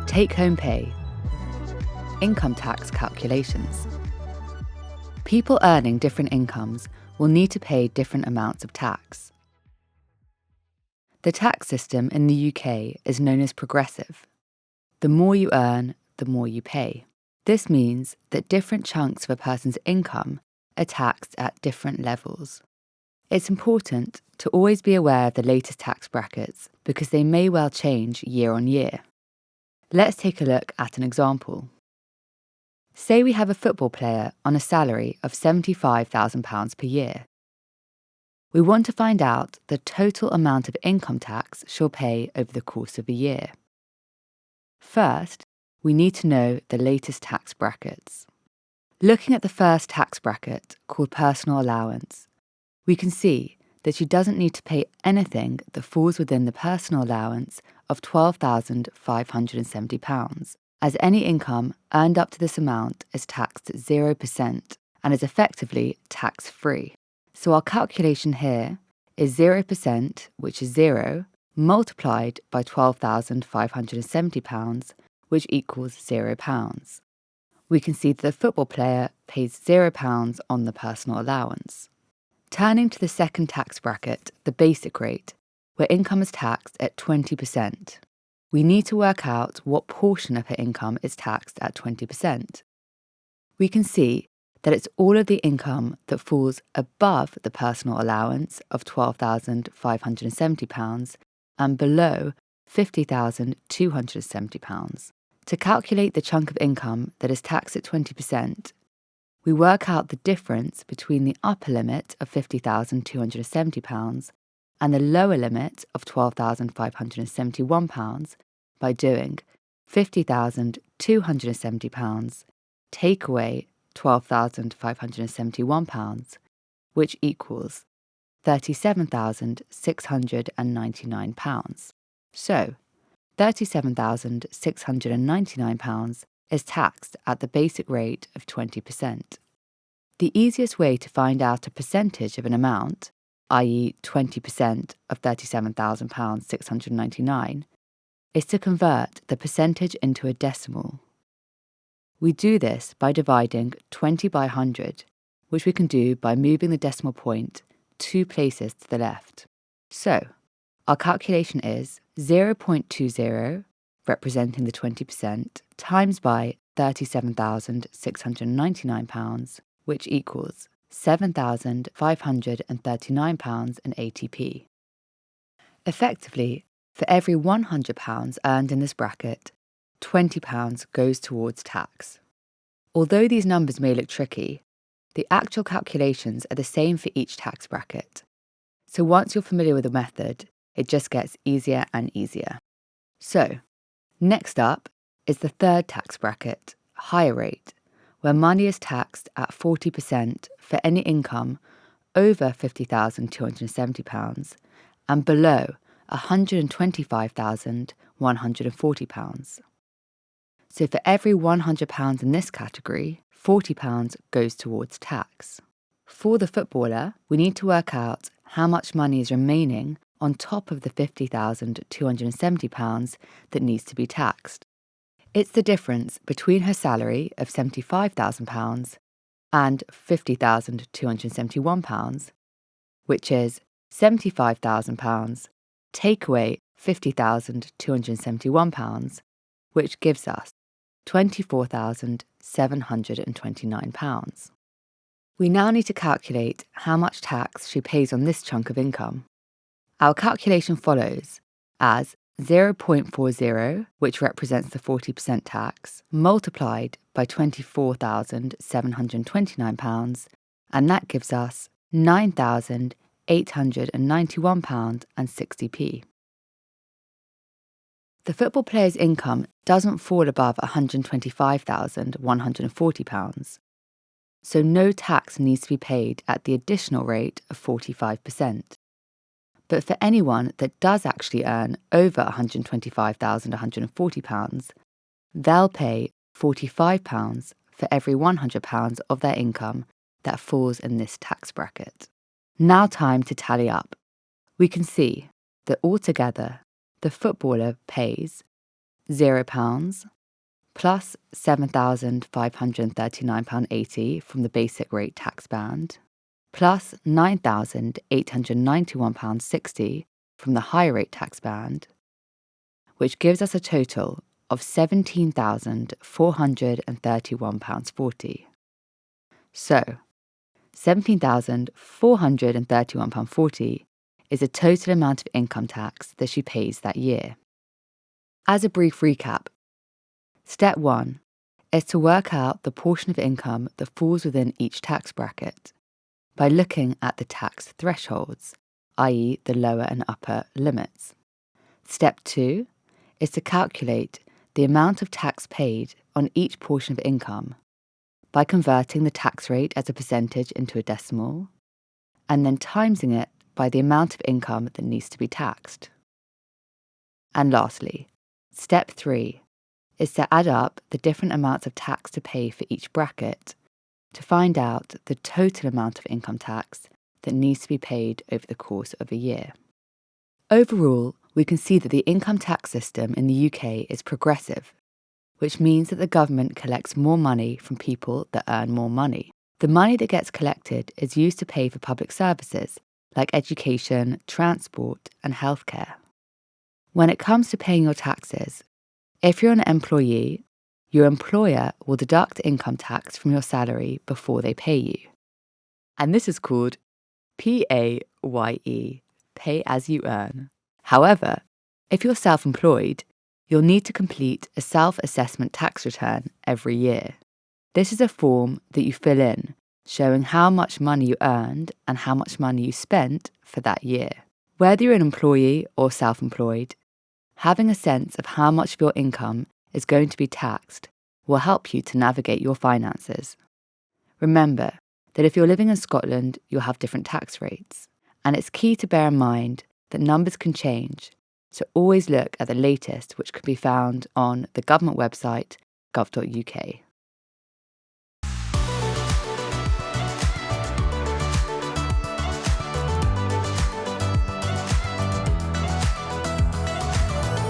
Take-home pay. Income tax calculations. People earning different incomes will need to pay different amounts of tax. The tax system in the UK is known as progressive. The more you earn, the more you pay. This means that different chunks of a person's income are taxed at different levels. It's important to always be aware of the latest tax brackets because they may well change year on year. Let's take a look at an example. Say we have a football player on a salary of £75,000 per year. We want to find out the total amount of income tax she'll pay over the course of a year. First, we need to know the latest tax brackets. Looking at the first tax bracket, called personal allowance, we can see that she doesn't need to pay anything that falls within the personal allowance of £12,570, as any income earned up to this amount is taxed at 0% and is effectively tax-free. So our calculation here is 0%, which is 0, multiplied by £12,570, which equals £0. We can see that the football player pays £0 on the personal allowance. Turning to the second tax bracket, the basic rate, where income is taxed at 20%. We need to work out what portion of her income is taxed at 20%. We can see that it's all of the income that falls above the personal allowance of £12,570 and below £50,270. To calculate the chunk of income that is taxed at 20%, we work out the difference between the upper limit of £50,270 and the lower limit of £12,571 by doing £50,270 take away £12,571, which equals £37,699. So, £37,699 is taxed at the basic rate of 20%. The easiest way to find out a percentage of an amount, i.e. 20% of £37,699, is to convert the percentage into a decimal. We do this by dividing 20 by 100, which we can do by moving the decimal point 2 places to the left. So, our calculation is 0.20, representing the 20%, times by £37,699, which equals £7,539.80. Effectively, for every £100 earned in this bracket, £20 goes towards tax. Although these numbers may look tricky, the actual calculations are the same for each tax bracket. So once you're familiar with the method, it just gets easier and easier. So, next up is the third tax bracket, higher rate, where money is taxed at 40% for any income over £50,270 and below £125,140. So for every £100 in this category, £40 goes towards tax. For the footballer, we need to work out how much money is remaining on top of the £50,270 that needs to be taxed. It's the difference between her salary of £75,000 and £50,271, which is £75,000 take away £50,271, which gives us £24,729. We now need to calculate how much tax she pays on this chunk of income. Our calculation follows as 0.40, which represents the 40% tax, multiplied by £24,729, and that gives us £9,891.60. The football player's income doesn't fall above £125,140, so no tax needs to be paid at the additional rate of 45%. But for anyone that does actually earn over £125,140, they'll pay £45 for every £100 of their income that falls in this tax bracket. Now time to tally up. We can see that altogether, the footballer pays £0 plus £7,539.80 from the basic rate tax band, plus £9,891.60 from the high rate tax band, which gives us a total of £17,431.40. So, £17,431.40 is the total amount of income tax that she pays that year. As a brief recap, Step 1 is to work out the portion of income that falls within each tax bracket by looking at the tax thresholds, i.e. the lower and upper limits. Step 2 is to calculate the amount of tax paid on each portion of income by converting the tax rate as a percentage into a decimal, and then timesing it by the amount of income that needs to be taxed. And lastly, Step 3 is to add up the different amounts of tax to pay for each bracket to find out the total amount of income tax that needs to be paid over the course of a year. Overall, we can see that the income tax system in the UK is progressive, which means that the government collects more money from people that earn more money. The money that gets collected is used to pay for public services like education, transport, and healthcare. When it comes to paying your taxes, if you're an employee, your employer will deduct income tax from your salary before they pay you. And this is called PAYE, pay as you earn. However, if you're self-employed, you'll need to complete a self-assessment tax return every year. This is a form that you fill in, showing how much money you earned and how much money you spent for that year. Whether you're an employee or self-employed, having a sense of how much of your income is going to be taxed will help you to navigate your finances. Remember that if you're living in Scotland, you'll have different tax rates, and it's key to bear in mind that numbers can change, so always look at the latest, which can be found on the government website gov.uk.